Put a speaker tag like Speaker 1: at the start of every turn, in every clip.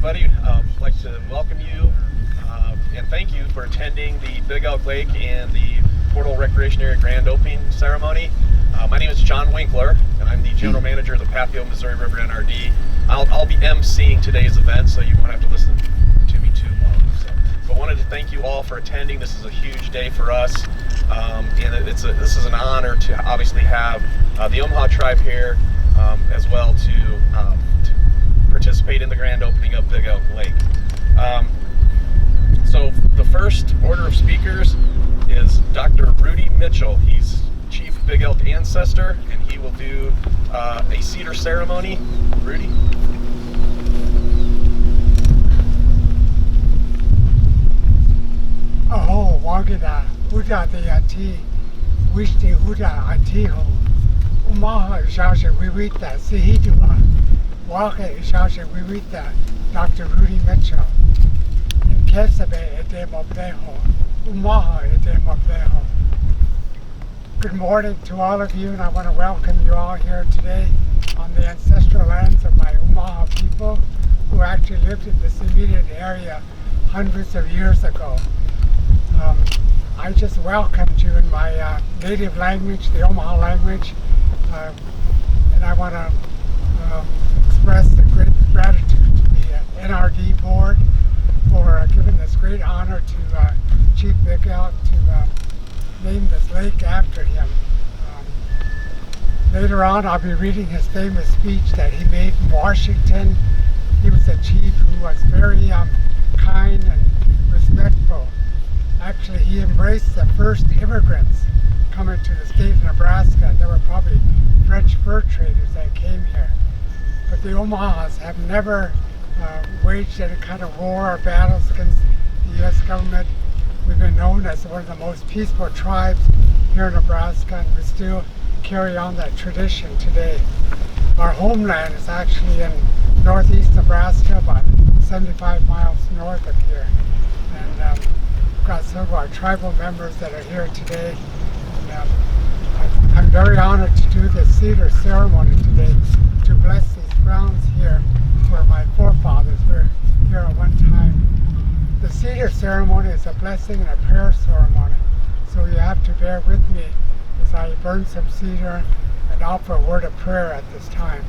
Speaker 1: everybody. I'd like to welcome you and thank you for attending the Big Elk Lake and the Portal Recreation Area Grand Opening Ceremony. My name is John Winkler, and I'm the General Manager of the Papio-Missouri River NRD. I'll be emceeing today's event, so you won't have to listen to me too long. But wanted to thank you all for attending. This is a huge day for us, and this is an honor to obviously have the Omaha tribe here, as well to participate in the grand opening of Big Elk Lake. So the first order of speakers is Dr. Rudy Mitchell. He's Chief Big Elk Ancestor, and he will do a cedar ceremony. Rudy?
Speaker 2: Aho wagida huda de ati wishti huda atiho umaha ishashe wiwita sihidua wake ishashe wiwita Dr. Rudy Mitchell in Kesabe edemobleho umaha edemobleho. Good morning to all of you, and I want to welcome you all here today on the ancestral lands of my Omaha people who actually lived in this immediate area hundreds of years ago. I just welcomed you in my native language, the Omaha language, and I want to express the great gratitude to the NRD board for giving this great honor to Chief Big Elk to name this lake after him. Later on, I'll be reading his famous speech that he made in Washington. He was a chief who was very kind and respectful. Actually, he embraced the first immigrants coming to the state of Nebraska. There were probably French fur traders that came here. But the Omahas have never waged any kind of war or battles against the U.S. government. We've been known as one of the most peaceful tribes here in Nebraska, and we still carry on that tradition today. Our homeland is actually in northeast Nebraska, about 75 miles north of here. And we've got some of our tribal members that are here today. And, I'm very honored to do this cedar ceremony today to bless these grounds here where my forefathers were here at one time. The cedar ceremony is a blessing and a prayer ceremony, so you have to bear with me as I burn some cedar and offer a word of prayer at this time.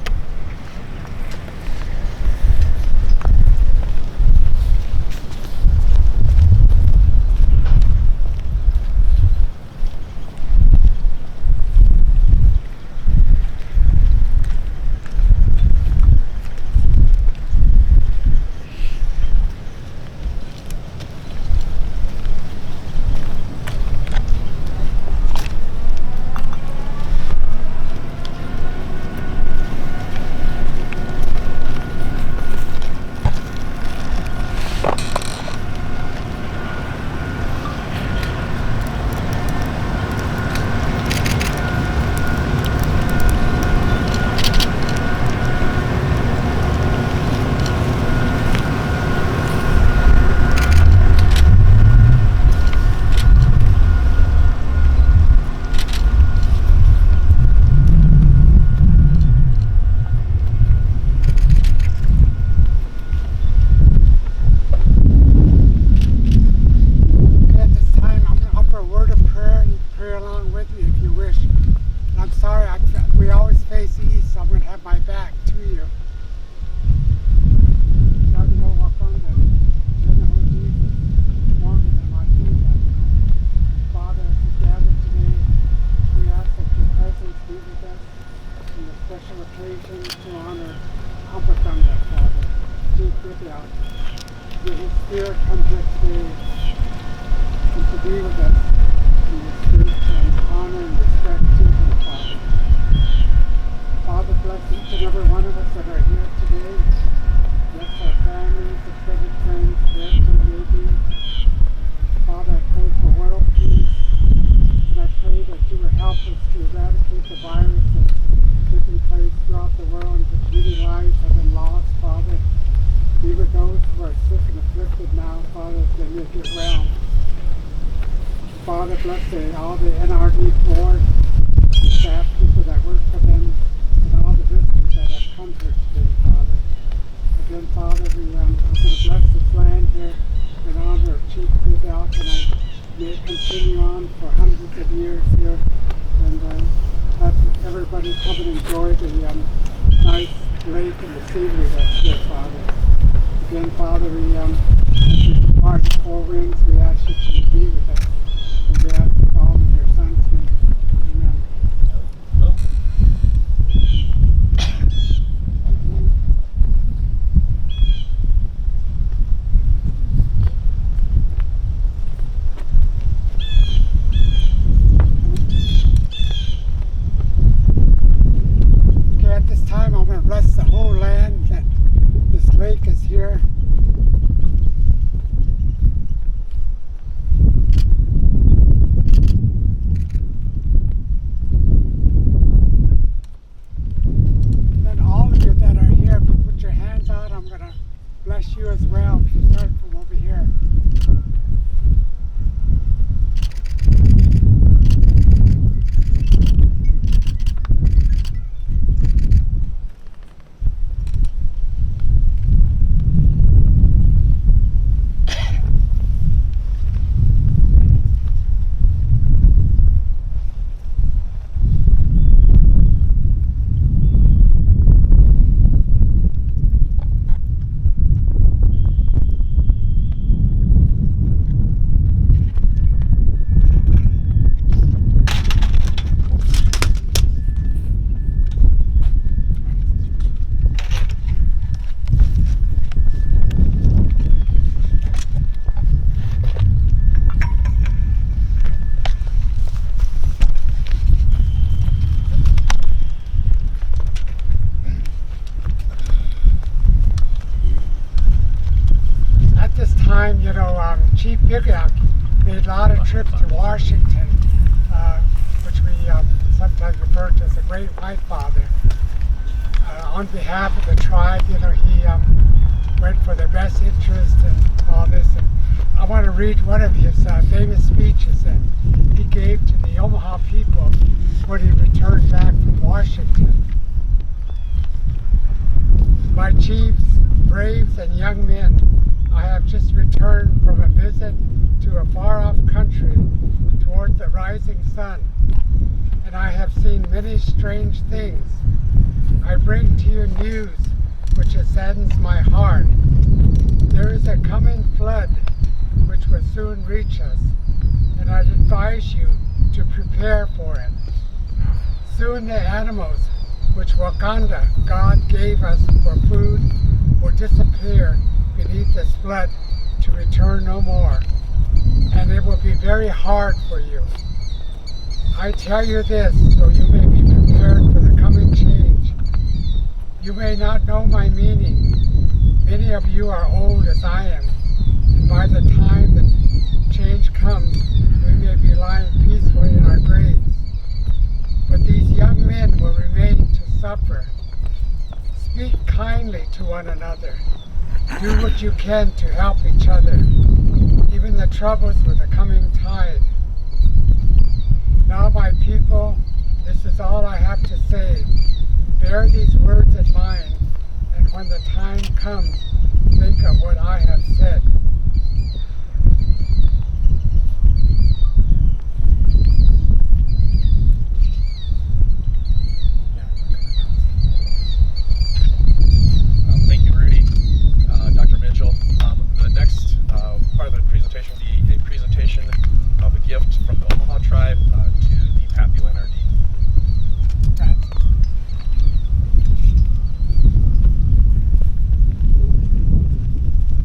Speaker 2: All the NRD board, the staff people that work for them, and all the visitors that have come here today, Father. Again, Father, I'm going to bless this land here in honor of Chief Big Elk, and I may it continue on for hundreds of years here, and have everybody come and enjoy the nice lake and the scenery that's here, Father. Again, Father, as we depart the four winds, we ask that you be with us, and we ask it all in your Son's name. Amen. At this time, I'm going to bless the whole land that this lake is here. Then all of you that are here, if you put your hands out, I'm going to bless you as well. If you start from over here. Chief Big Elk made a lot of trips to Washington, which we sometimes refer to as the Great White Father. On behalf of the tribe, he went for their best interest and all this. And I want to read one of his famous speeches that he gave to the Omaha people when he returned back from Washington. My chiefs, braves, and young men, I have just returned from a visit to a far-off country toward the rising sun, and I have seen many strange things. I bring to you news which saddens my heart. There is a coming flood which will soon reach us, and I advise you to prepare for it. Soon the animals which Wakanda, God gave us for food, will disappear beneath this flood to return no more, and it will be very hard for you. I tell you this so you may be prepared for the coming change. You may not know my meaning. Many of you are old as I am, and by the time the change comes, we may be lying peacefully in our graves. But these young men will remain to suffer. Speak kindly to one another. Do what you can to help each other, even the troubles with the coming tide. Now, my people, this is all I have to say. Bear these words in mind, and when the time comes, think of what I have said.
Speaker 1: Part of the presentation will be a presentation of a gift from the Omaha tribe to the Papio-NRD.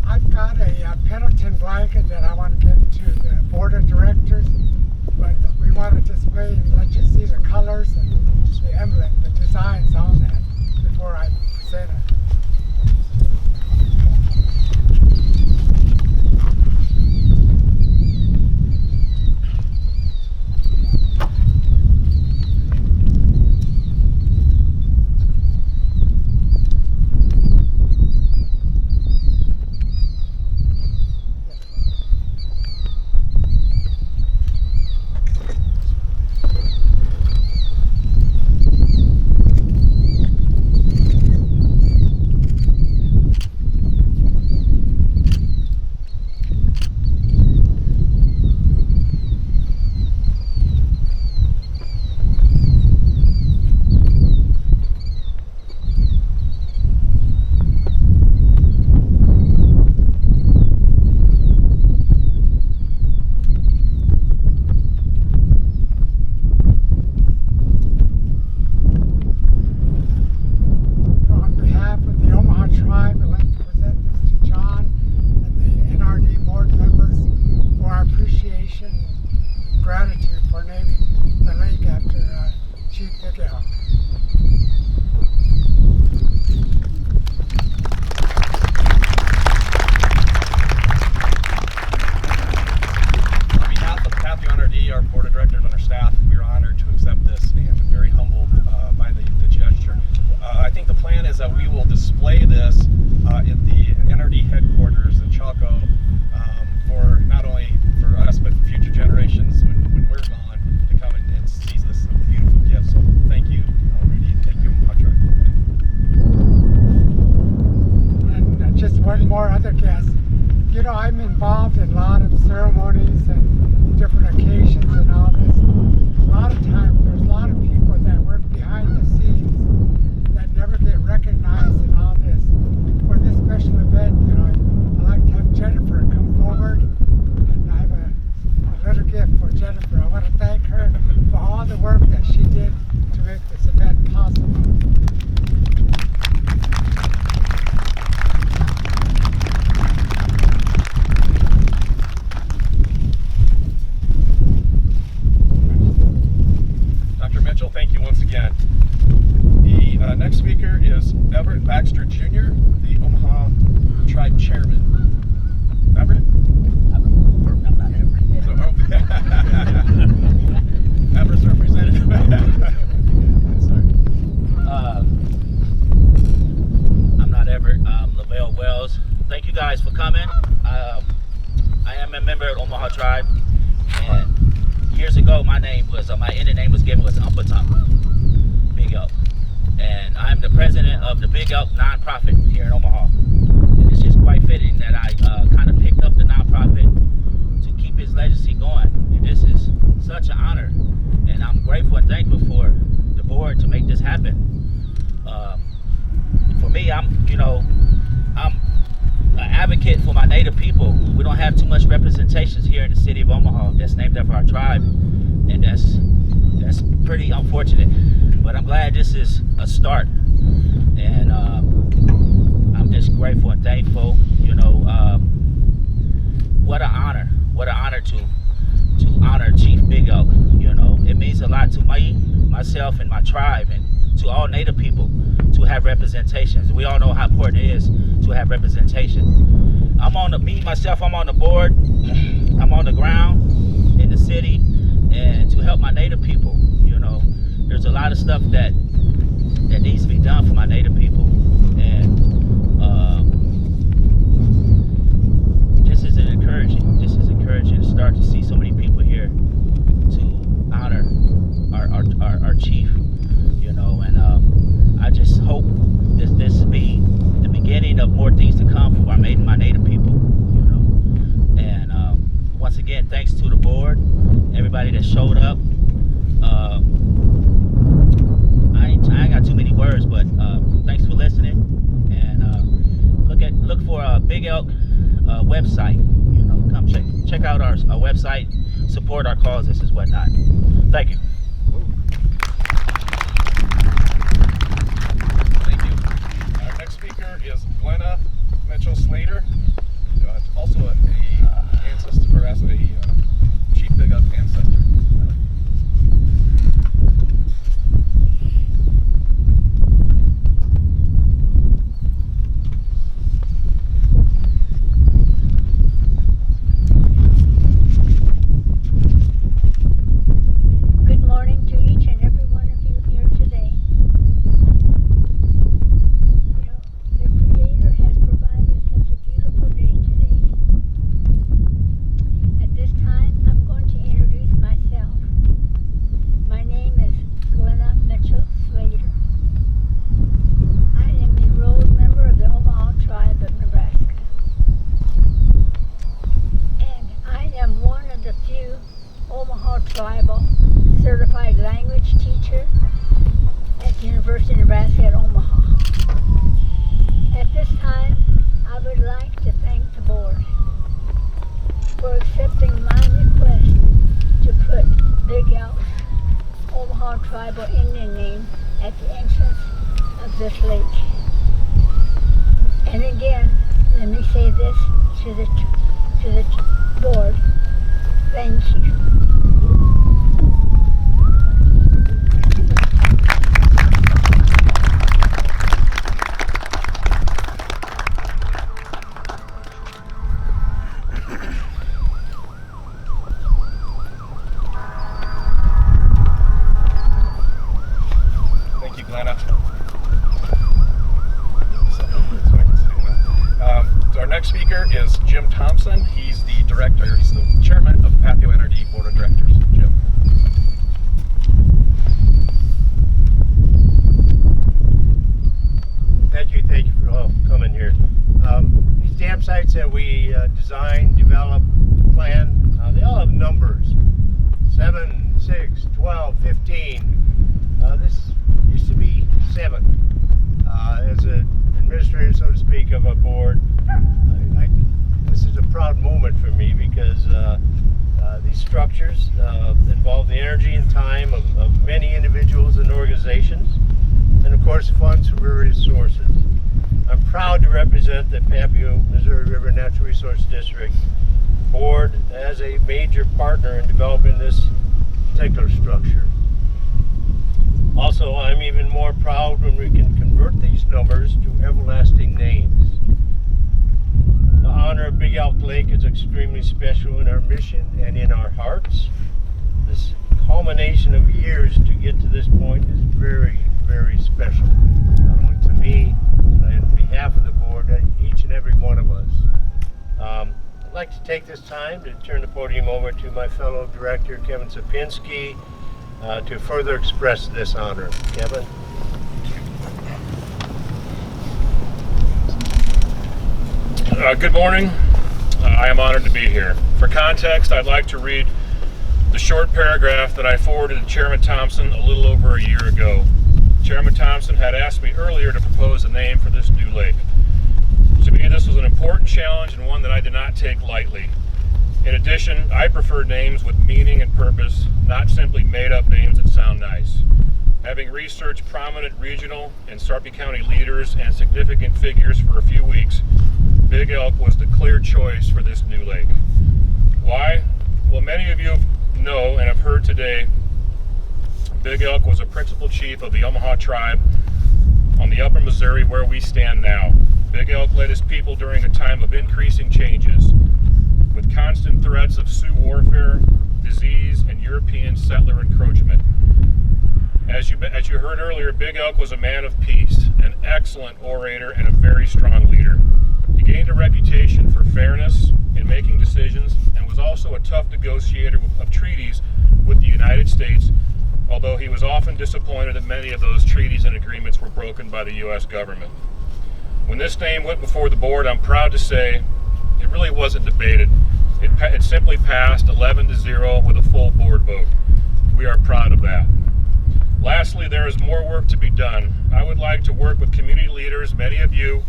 Speaker 2: I've got a Pendleton blanket that I want to give to the board of directors, but we want to display and let you see the colors and the emblem, the designs on that before I present it. one more other guest. You know, I'm involved in a lot of ceremonies and different occasions and all this. A lot of times there's a lot of people that work behind the scenes that never get recognized in all this. For this special event, you know, I'd like to have Jennifer come forward, and I have a little gift for Jennifer. I want to thank her for all the work that she did to make this event possible.
Speaker 1: Thank you once again. The next speaker is Everett Baxter Jr., the Omaha Tribe Chairman. Everett?
Speaker 3: I'm not Everett.
Speaker 1: So, Everett's representative. Sorry.
Speaker 3: I'm not Everett. I'm Lavelle Wells. Thank you guys for coming. I am a member of Omaha Tribe, and years ago, my Indian name was given was Big Elk, and I'm the president of the Big Elk nonprofit here in Omaha. And it's just quite fitting that I kind of picked up the nonprofit to keep his legacy going. And this is such an honor, and I'm grateful and thankful for the board to make this happen. For me, I'm an advocate for my native people. We don't have too much representations here in the city of Omaha that's named after our tribe, and that's pretty unfortunate. But I'm glad this is a start, and I'm just grateful and thankful. What an honor! What an honor to honor Chief Big Elk. It means a lot to myself and my tribe, and to all Native people to have representations. We all know how important it is to have representation. I'm on the board. I'm on the ground in the city, and to help my Native people. There's a lot of stuff that needs to be done for my Native people, and this is encouraging to start to see so many people here to honor our chief. And I just hope that this will be the beginning of more things to come for my Native people. And once again, thanks to the board, everybody that showed up. I ain't got too many words, but thanks for listening. And look for a Big Elk website. Come check out our website, support our causes and whatnot. Thank you.
Speaker 1: Thank you. Our next speaker is Glenna Slater, also a ancestor, or as a Chief Big Elk ancestor.
Speaker 4: University of Nebraska at Omaha. At this time, I would like to thank the board for accepting my request to put Big Elk's Omaha tribal Indian name at the entrance of this lake. And again, let me say this to the board. Thank you.
Speaker 1: Thank you, Glenna. Our next speaker is Jim Thompson. He's the director, he's the chairman of Papio NRD Board of Directors. Jim.
Speaker 5: Thank you for all coming here. campsites that we design, develop, plan, they all have numbers. 7, 6, 12, 15. This used to be 7. As an administrator, so to speak, of a board, this is a proud moment for me because these structures involve the energy and time of many individuals and organizations, and of course funds from various sources. I'm proud to represent the Papio-Missouri River Natural Resource District Board as a major partner in developing this particular structure. Also, I'm even more proud when we can convert these numbers to everlasting names. The honor of Big Elk Lake is extremely special in our mission and in our hearts. This culmination of years to get to this point is very, very special, not only to me, but on behalf of the board, each and every one of us. I'd like to take this time to turn the podium over to my fellow director, Kevin Sipinski, to further express this honor. Kevin?
Speaker 6: Good morning. I am honored to be here. For context, I'd like to read the short paragraph that I forwarded to Chairman Thompson a little over a year ago. Chairman Thompson had asked me earlier to propose a name for this new lake. To me, this was an important challenge and one that I did not take lightly. In addition, I prefer names with meaning and purpose, not simply made-up names that sound nice. Having researched prominent regional and Sarpy County leaders and significant figures for a few weeks, Big Elk was the clear choice for this new lake. Why? Well, many of you know and have heard today, Big Elk was a principal chief of the Omaha tribe on the upper Missouri where we stand now. Big Elk led his people during a time of increasing changes, with constant threats of Sioux warfare, disease, and European settler encroachment. As you heard earlier, Big Elk was a man of peace, an excellent orator, and a very strong leader. He gained a reputation for fairness in making decisions and was also a tough negotiator of treaties with the United States, although he was often disappointed that many of those treaties and agreements were broken by the U.S. government. When this name went before the board, I'm proud to say it really wasn't debated. It simply passed 11-0 with a full board vote. We are proud of that. Lastly, there is more work to be done. I would like to work with community leaders, many of you,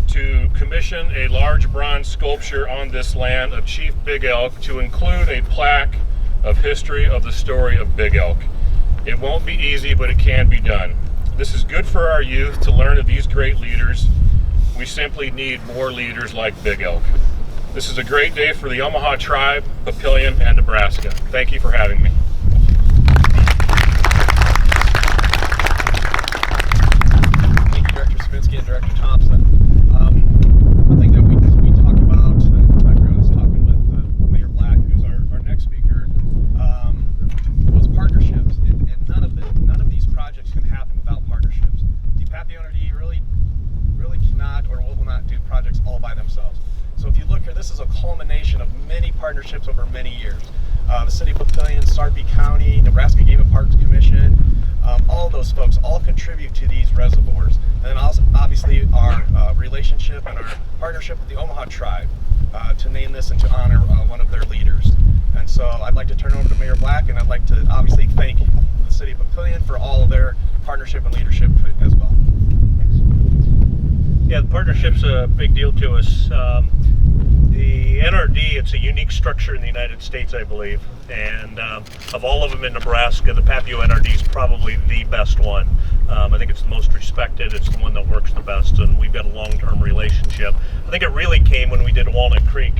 Speaker 6: to commission a large bronze sculpture on this land of Chief Big Elk to include a plaque of history of the story of Big Elk. It won't be easy, but it can be done. This is good for our youth to learn of these great leaders. We simply need more leaders like Big Elk. This is a great day for the Omaha tribe, Papillion, and Nebraska. Thank you for having me.
Speaker 1: Thank you, Director Sipinski and Director Thompson. One thing that we talked about, in fact, I was talking with Mayor Black, who's our next speaker, was partnerships. And none of these projects can happen without partnerships. The Papio-NRD really cannot or will not do projects all by themselves. So if you look here, this is a culmination of many partnerships over many years. The City of Papillion, Sarpy County, Nebraska Game and Parks Commission, all those folks all contribute to these reservoirs. And then also, obviously, our relationship and our partnership with the Omaha tribe to name this and to honor one of their leaders. And so I'd like to turn it over to Mayor Black, and I'd like to obviously thank the City of Papillion for all of their partnership and leadership as well. Thanks.
Speaker 7: Yeah, the partnership's a big deal to us. The NRD, it's a unique structure in the United States, I believe, and of all of them in Nebraska, the Papio-NRD is probably the best one. I think it's the most respected, it's the one that works the best, and we've got a long-term relationship. I think it really came when we did Walnut Creek.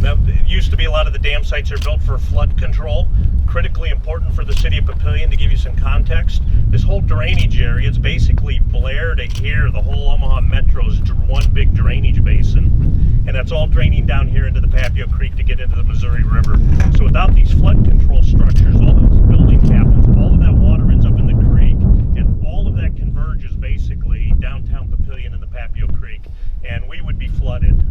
Speaker 7: It used to be a lot of the dam sites are built for flood control, critically important for the City of Papillion. To give you some context, this whole drainage area, it's basically Blair to here, the whole Omaha Metro is one big drainage basin, and that's all draining down here into the Papio Creek to get into the Missouri River. So without these flood control structures, all this building happens, all of that water ends up in the creek, and all of that converges basically downtown Papillion and the Papio Creek, and we would be flooded.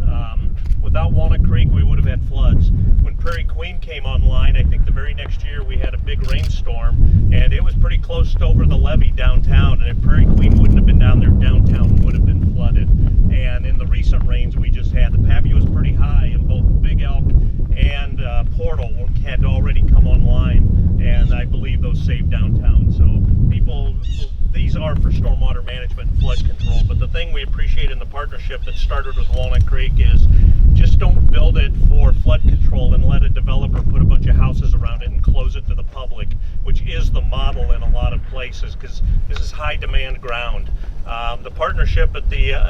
Speaker 7: Without Walnut Creek, we would have had floods. When Prairie Queen came online, I think the very next year we had a big rainstorm, and it was pretty close to over the levee downtown, and if Prairie Queen wouldn't have been down there, downtown would have been flooded. And in the recent rains we just had. The Papio was pretty high, and both Big Elk and Portal had already come online, and I believe those saved downtown. So people, these are for stormwater management and flood control, but the thing we appreciate in the partnership that started with Walnut Creek is just don't build it for flood control and let a developer put a bunch of houses around it and close it to the public, which is the model in a lot of places, because this is high demand ground. The partnership at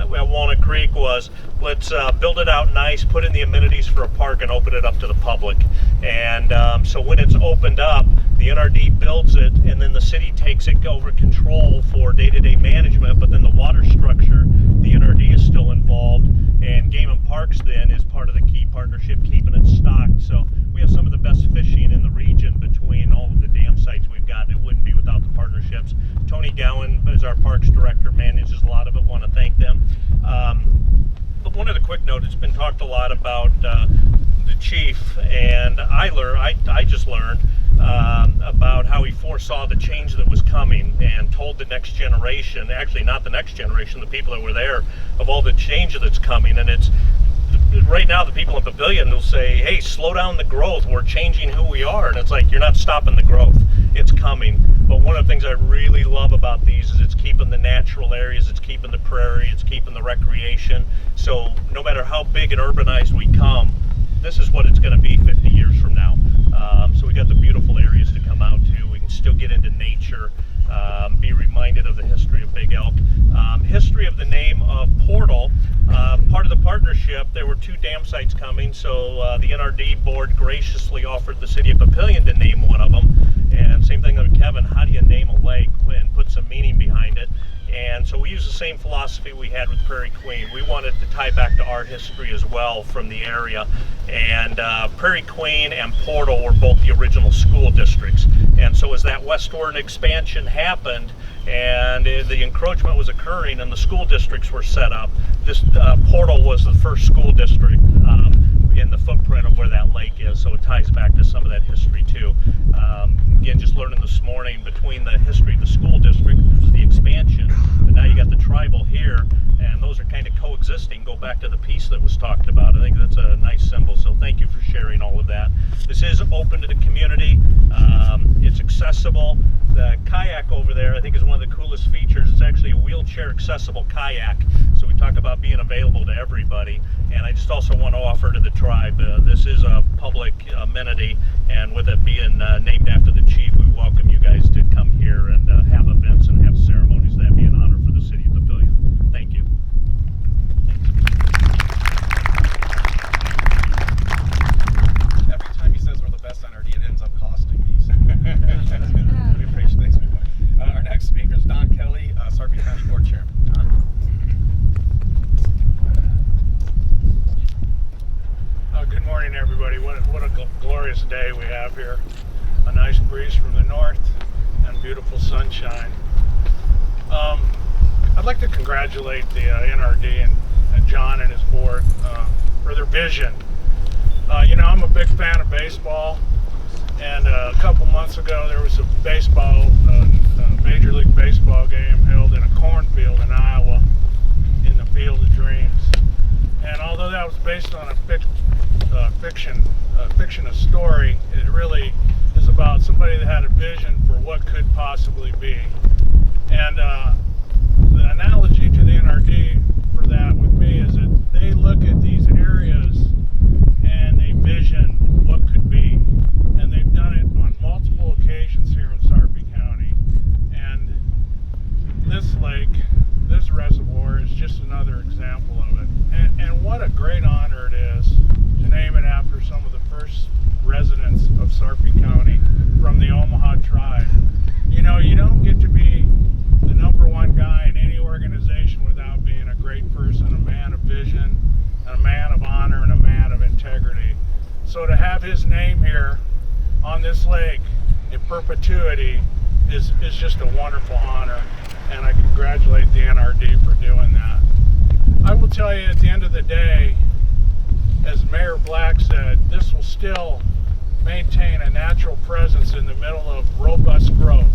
Speaker 7: Walnut Creek was, let's build it out nice, put in the amenities for a park, and open it up to the public. And so when it's opened up, the NRD builds it, and then the city takes it over control for day-to-day management, but then the water structure, the NRD is still involved, and Game and Parks then is part of the key partnership, keeping it stocked. So we have some of the best fishing in the region between all of the dam sites we've got. It wouldn't be without the partnerships. Tony Gowan is our parks director, manages a lot of it. Want to thank them. But one of the quick notes, it's been talked a lot about the chief, and I just learned about how he foresaw the change that was coming and told the next generation, actually not the next generation, the people that were there, of all the change that's coming. And it's right now the people in Pavilion will say, hey, slow down the growth, we're changing who we are. And it's like, you're not stopping the growth, it's coming. But one of the things I really love about these is it's keeping the natural areas, it's keeping the prairie, it's keeping the recreation. So no matter how big and urbanized we come, this is what it's going to be 50 years from now. So we got the beautiful areas to come out to. We can still get into nature, be reminded of the history of Big Elk. History of the name of Portal, part of the partnership, there were 2 dam sites coming, so the NRD board graciously offered the city of Papillion to name one of them. And same thing with Kevin, how do you name a lake and put some meaning behind it? And so we use the same philosophy we had with Prairie Queen. We wanted to tie back to our history as well from the area. And Prairie Queen and Portal were both the original school districts. And so as that westward expansion happened and the encroachment was occurring and the school districts were set up, this Portal was the first school district in the footprint of where that lake is. So it ties back to some of that history too. Again, just learning this morning between the history of the school district, there's the expansion, but now you got the tribal here, and those are kind of coexisting. Go back to the piece that was talked about. I think that's a nice symbol, so thank you for sharing all of that. This is open to the community. It's accessible. The kayak over there, I think, is one of the coolest features. It's actually a wheelchair accessible kayak, so we talk about being available to everybody. And I just also want to offer to the tribe, this is a public amenity, and with it being named after the chief, we welcome you guys to come here and have events and have ceremonies. That'd be an honor for the city of Papillion. Thank you.
Speaker 1: Every time he says we're the best NRD, it ends up costing me. So. We appreciate it. Thanks, my boy. Our next speaker is Don Kelly, Sarpy County Board Chairman. Don?
Speaker 8: Good morning, everybody. What a glorious day we have here. A nice breeze from the north and beautiful sunshine. I'd like to congratulate the NRD and John and his board for their vision. I'm a big fan of baseball, and a couple months ago there was a Major League Baseball game held in a cornfield in Iowa in the Field of Dreams. And although that was based on a fictional story, it really is about somebody that had a vision for what could possibly be. And the analogy to the NRD for that with me is that they look at these areas and they vision what could be. And they've done it on multiple occasions here in Sarpy County. And this lake, this reservoir, is just another example of it. And what a great honor it is to name it after some of the first residents of Sarpy County from the Omaha tribe. You don't get to be the #1 guy in any organization without being a great person, a man of vision, a man of honor, and a man of integrity. So to have his name here on this lake in perpetuity is just a wonderful honor, and I congratulate the NRD for doing that. I will tell you, at the end of the day, as Mayor Black said, this will still maintain a natural presence in the middle of robust growth.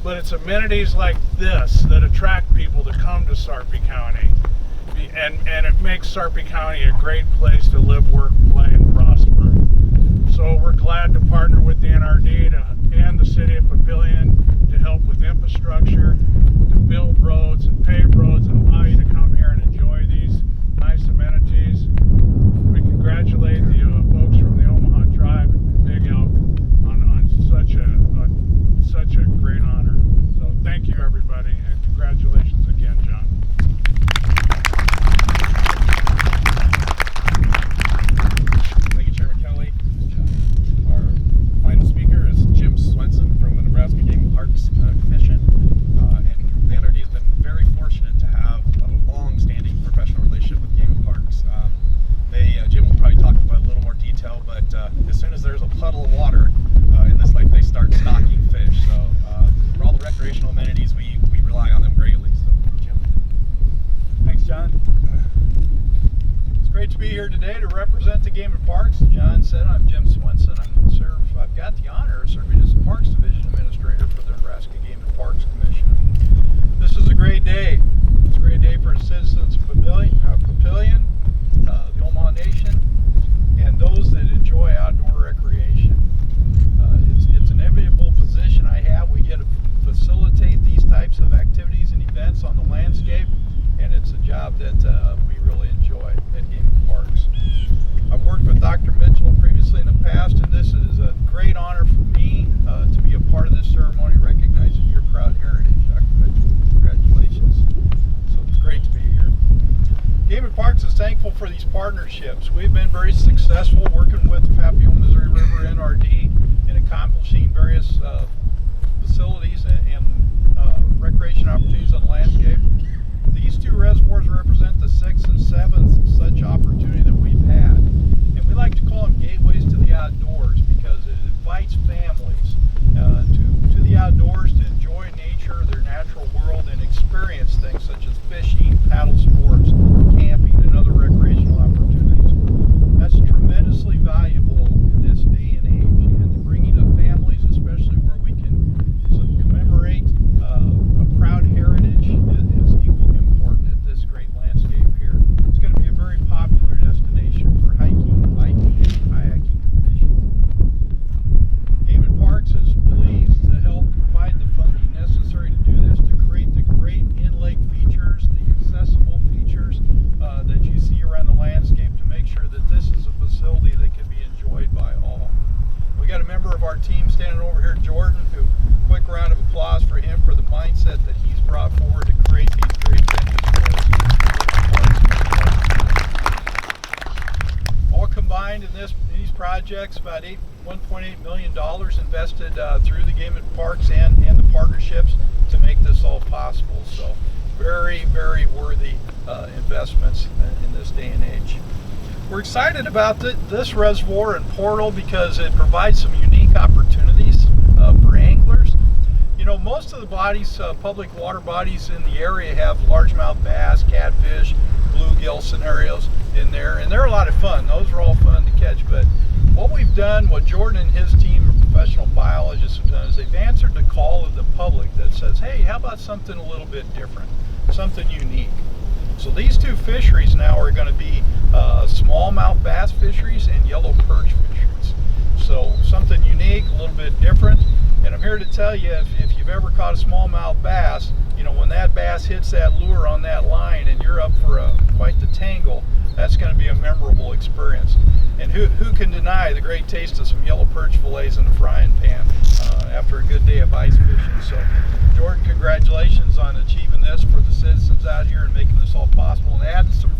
Speaker 8: But it's amenities like this that attract people to come to Sarpy County. And it makes Sarpy County a great place to live, work, play, and prosper. So we're glad to partner with the NRD and the city of Papillion to help with infrastructure, to build roads and pave roads and allow you to come here and enjoy these nice amenities. We congratulate the folks from the Omaha Tribe and Big Elk on such a great honor. So thank you, everybody, and congratulations again, John.
Speaker 1: Thank you, Chairman Kelly. Our final speaker is Jim Swenson from the Nebraska Game and Parks Commission. And the NRD has been very fortunate to have a long-standing professional relationship with Game and Parks. Jim will probably talk about a little more detail, but as soon as there's a puddle of water in this lake, they start stocking fish. So for all the recreational amenities, we rely on them greatly. So, Jim.
Speaker 9: Thanks, John. It's great to be here today to represent the Game and Parks. As John said, I'm Jim Swenson. I've got the honor of serving as the Parks Division Administrator for the Nebraska Game and Parks Commission. This is a great day. It's a great day for the citizens of Papillion, the Omaha Nation, and those that enjoy outdoor recreation. It's an enviable position I have. We get to facilitate these types of activities and events on the landscape, and it's a job that we really enjoy at Game and Parks. I've worked with Dr. Mitchell previously in the past, and this is a great honor for me to be a part of this ceremony recognizing your proud heritage, Dr. Mitchell. Congratulations. So it's great to be here. Game and Parks is thankful for these partnerships. We've been very successful working with Papio-Missouri River NRD in accomplishing various facilities and recreation opportunities on the landscape. These two reservoirs represent the 6th and 7th such opportunity that we've had. And we like to call them gateways to the outdoors because it invites families to the outdoors to enjoy nature, their natural world, and experience things such as fishing, paddle sports, camping, and other recreational opportunities. That's tremendously valuable in this day and age. And bringing up families, especially where we can commemorate a proud heritage, is equally important at this great landscape here. It's going to be a very popular destination for hiking, biking, kayaking, and fishing. Game and Parks is pleased to help provide the funding necessary to do this, to create the great in-lake features, the accessible features that you see around the landscape, to make sure that this is a facility that can be enjoyed by all. We got a member of our team standing over here, Jordan, who, quick round of applause for him for the mindset that he's brought forward to create these great venues for us. All combined in these projects, about $1.8 million invested through the Game and Parks and the partnerships to make this all possible. So very, very worthy investments in this day and age. We're excited about this reservoir and portal because it provides some unique opportunities for anglers. You know, most of the bodies, public water bodies in the area have largemouth bass, catfish, bluegill scenarios in there, and they're a lot of fun. Those are all fun to catch, but what we've done, what Jordan and his team of professional biologists have done, is they've answered the call of the public that says, hey, how about something a little bit different, something unique? So these two fisheries now are going to be smallmouth bass fisheries and yellow perch fisheries. So something unique, a little bit different. And I'm here to tell you, if you've ever caught a smallmouth bass, you know, when that bass hits that lure on that line and you're up for quite the tangle, that's going to be a memorable experience. And who can deny the great taste of some yellow perch fillets in the frying pan after a good day of ice fishing? So, Jordan, congratulations on achieving this for the citizens out here and making this all possible, and adding some